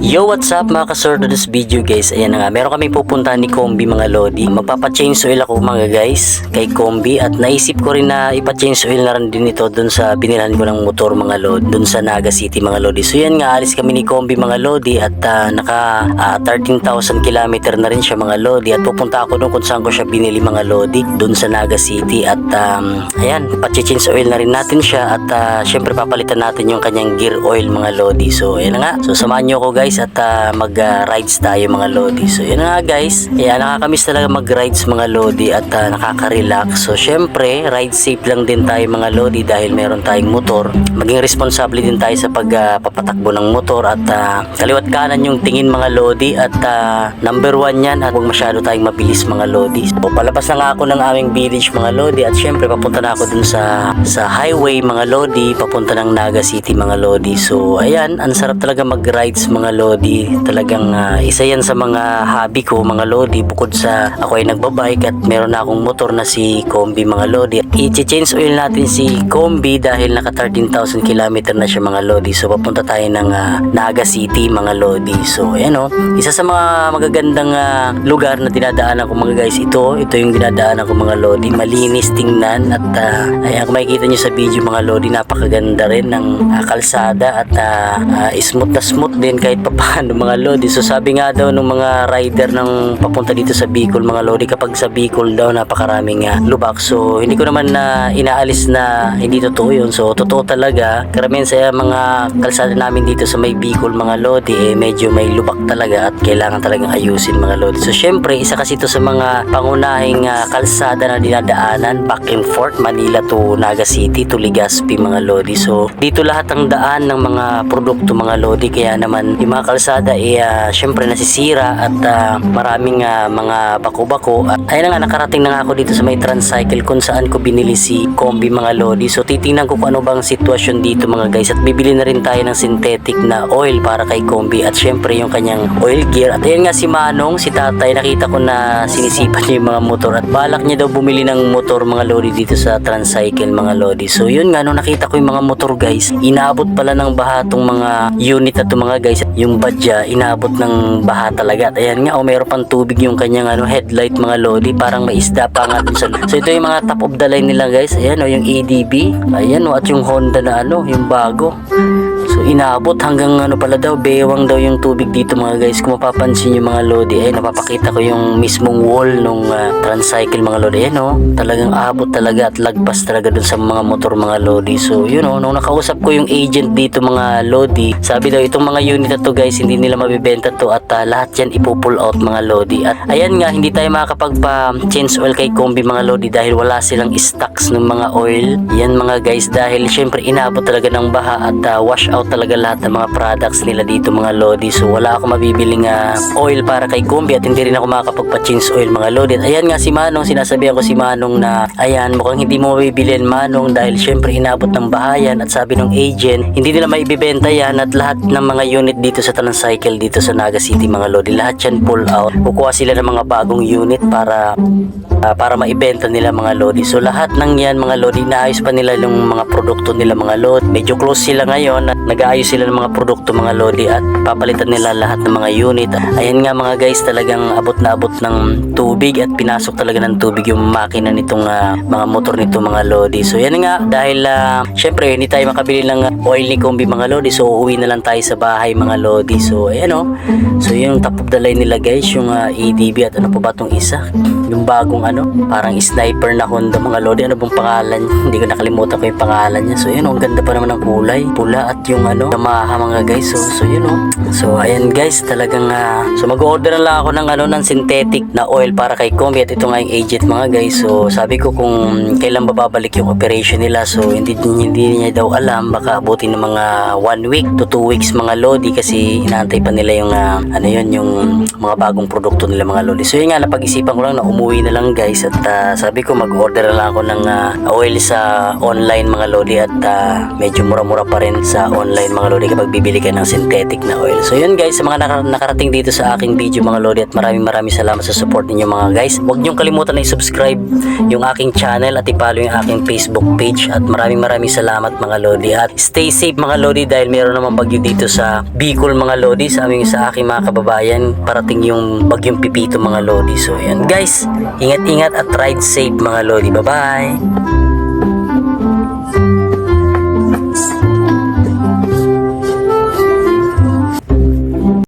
Yo, what's up mga kasort, this video guys. Ayan na nga, meron kami pupuntahan ni Kombi mga lodi. Magpapa-change oil ako mga guys kay Kombi, at naisip ko rin na ipa-change oil na rin din ito dun sa binilhan ko ng motor mga lodi, dun sa Naga City mga lodi. So yan nga, alis kami ni Kombi mga lodi at naka 13,000 kilometer na rin siya mga lodi, at pupunta ako dun kung saan ko siya binili mga lodi, dun sa Naga City. At ayan, pa-change oil na rin natin siya, at syempre papalitan natin yung kanyang gear oil mga lodi. So ayan na nga, so samahan nyo ako guys at mag-rides tayo mga lodi. So yun nga guys, nakakamiss talaga mag-rides mga lodi at nakaka-relax. So syempre, ride safe lang din tayo mga lodi dahil meron tayong motor. Maging responsable din tayo sa pagpapatakbo ng motor, at kaliwat kanan yung tingin mga lodi, at number 1 yan, at huwag masyado tayong mabilis mga lodi. So palabas na nga ako ng aming village mga lodi, at syempre papunta na ako dun sa highway mga lodi, papunta ng Naga City mga lodi. So ayan, ang sarap talaga mag-rides mga lodi. Talagang isa yan sa mga hobby ko mga lodi, bukod sa ako ay nagbabike at meron na akong motor na si Kombi mga lodi. I-change oil natin si Kombi dahil naka 13,000 kilometer na siya mga lodi. So papunta tayo ng Naga City mga lodi. So ayan o, isa sa mga magagandang lugar na dinadaanan ko mga guys. Ito yung dinadaanan ko mga lodi. Malinis tingnan, at ayan, kung makikita nyo sa video mga lodi, napakaganda rin ng kalsada, at smooth na smooth din kahit papaano mga lodi. So sabi nga daw ng mga rider ng papunta dito sa Bicol mga lodi, kapag sa Bicol daw napakaraming lubak. So hindi ko naman inaalis na hindi totoo yun. So totoo talaga, karamihan sa mga kalsada namin dito sa may Bicol mga lodi, medyo may lubak talaga at kailangan talagang ayusin mga lodi. So syempre, isa kasi ito sa mga pangunahing kalsada na dinadaanan back and forth, Manila to Naga City to Legazpi mga lodi. So dito lahat ang daan ng mga produkto mga lodi, kaya naman yung mga kalsada syempre nasisira, at maraming mga bako-bako. Ayun nga, nakarating na nga ako dito sa may Transcycle kung saan ko binili si Kombi mga lodi. So titingnan ko kung ano bang sitwasyon dito mga guys, at bibili na rin tayo ng synthetic na oil para kay Kombi, at syempre yung kanyang oil gear. At ayun nga, si Manong, si tatay, nakita ko na sinisipan niya yung mga motor, at balak niya daw bumili ng motor mga lodi dito sa Transcycle mga lodi. So yun nga, nung nakita ko yung mga motor guys, inaabot pala ng baha tong mga unit na to mga guys. Yung badya, inaabot ng baha talaga. At ayan nga, meron pang tubig yung kanyang headlight mga lodi, parang may isda pa nga dun sa. So ito yung mga top of the line nila guys. Ayan yung ADB, ayan at yung Honda na yung bago. So inaabot hanggang pala daw, bewang daw yung tubig dito mga guys. Kung mapapansin yung mga lodi, napapakita ko yung mismong wall nung Transcycle mga lodi. Ayan talagang abot talaga at lagpas talaga dun sa mga motor mga lodi. So yun nung nakausap ko yung agent dito mga lodi, sabi daw itong mga unit na to guys, hindi nila mabibenta to, at lahat yan ipo-pull out mga lodi. At ayan nga, hindi tayo makakapagpa-change oil kay Kombi mga lodi dahil wala silang stocks ng mga oil. Yan mga guys, dahil syempre inabot talaga ng baha, at wash out talaga lahat ng mga products nila dito mga lodi. So wala ako mabibiling oil para kay Kombi, at hindi rin ako makakapagpa-change oil mga lodi. At ayan nga si Manong, sinasabihan ko si Manong na ayan, mukhang hindi mo mabibilin Manong dahil syempre inabot ng bahayan, at sabi ng agent hindi nila maibibenta yan, at lahat ng mga unit dito sa Transcycle dito sa Naga City mga lodi, lahat yan pull out. Kukuha sila ng mga bagong unit para maibenta nila mga lodi. So lahat ng yan mga lodi, naayos pa nila yung mga produkto nila mga lodi. Medyo close sila ngayon at nag-aayos sila ng mga produkto mga lodi, at papalitan nila lahat ng mga unit. Ayan nga mga guys, talagang abot na abot ng tubig, at pinasok talaga ng tubig yung makina nitong mga motor nito mga lodi. So yan nga, dahil syempre hindi tayo makabili ng oil ni Kombi mga lodi, so uuwi na lang tayo sa bahay mga lodi. So ayan so yung top of the line nila guys, yung ADB, at ano pa ba tong isa, yung bagong parang sniper na Honda mga lodi. Ano bang pangalan? Hindi ko nakalimutan ko yung pangalan niya. So yun ang ganda pa naman ng kulay, pula, at yung Yamaha mga guys. So yun so ayan guys, talagang so mag-order na lang ako ng synthetic na oil para kay Kombi, at ito nga yung agent mga guys. So sabi ko kung kailan babalik yung operation nila. So hindi niya daw alam, baka abutin ng mga 1 week to 2 weeks mga lodi, kasi inaantay pa nila yung yung mga bagong produkto nila mga lodi. So yun nga, napag-isipan ko lang na umuwi na lang guys, at sabi ko mag-order na lang ako ng oil sa online mga lodi, at medyo mura-mura pa rin sa online online mga lodi kapag bibili ka ng synthetic na oil. So yun guys, sa mga nakarating dito sa aking video mga lodi, at maraming salamat sa support ninyo mga guys. Huwag niyong kalimutan na i-subscribe yung aking channel at i-follow yung aking Facebook page, at maraming salamat mga lodi, at stay safe mga lodi dahil meron naman bagyo dito sa Bicol mga lodi, sa aking mga kababayan. Parating yung bagyong Pipito mga lodi. So yan guys, ingat-ingat at ride safe mga lodi. Bye bye.